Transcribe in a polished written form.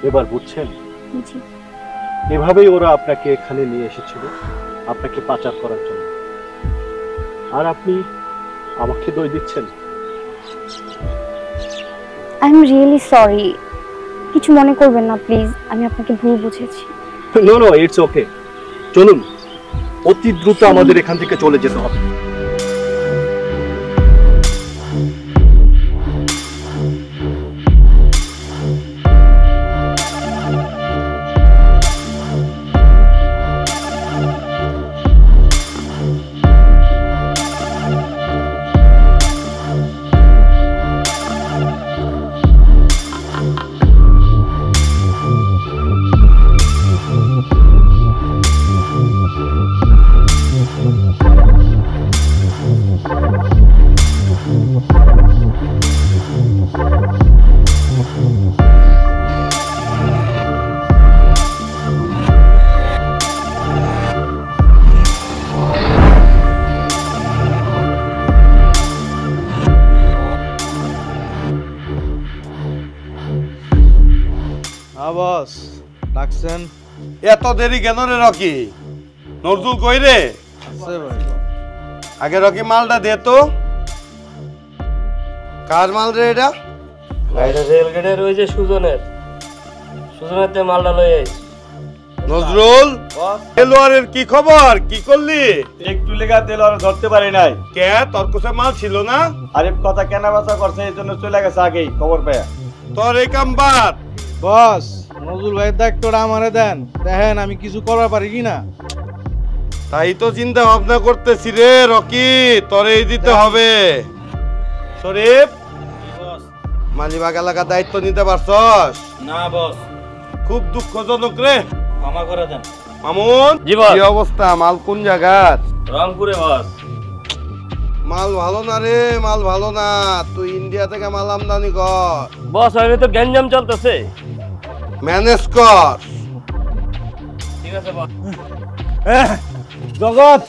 এবার বুঝছেন? জি। এভাবেই ওরা আপনাকে এখানে নিয়ে এসেছিল, আপনাকে পাচার করার জন্য। আর আপনি আমাকে দই দিচ্ছেন। আই এম রিয়েলি সরি, কিছু মনে করবেন না প্লিজ, আমি আপনাকে ভুল বুঝেছি। No no, it's okay. চলুন, অতি দ্রুত আমাদের এখান থেকে চলে যেতে হবে। বস ডাকছেন? এত দেরি কেন রে রকি? নজরুল কই রে? আছে ভাই। আগে রকি মালটা দে তো। কার মাল রে এটা? এটা রেলগেটের ওই যে সুজনের মালটা লয়ে আইছি। নজরুল, তেলোয়ারের কি খবর? কি করলি? একটু লেগা তেলর ধরতে পারি নাই। কে তোর কাছে মাল ছিল না? আরিফ কথা কেনা বেচা করছে, এই জন্য চলে গেছে আগেই খবর পেয়ে। তোর এই কাম বাদ। বস, নজরুল ভাইয়ের দায়িত্বটা আমারে দেন, দেখেন আমি কিছু করবার পারি কিনা। তাই তো চিন্তা ভাবনা করতেছি রে রকি, তোরেই দিতে হবে। শরীফ, মালিবাগ এলাকার দায়িত্ব নিতে পারছস? না বস, খুব দুঃখজনক রে। ক্ষমা করে দেন। মামুন, জি বস। কি অবস্থা? মাল কোন জায়গার? রংপুরে বস। মাল ভালো না রে, মাল ভালো না। তুই ইন্ডিয়া থেকে মাল আমদানি কর। বস আমি তো গ্যাঞ্জাম চলতেছে। ম্যানেজ কর। ঠিক আছে বস। জগৎ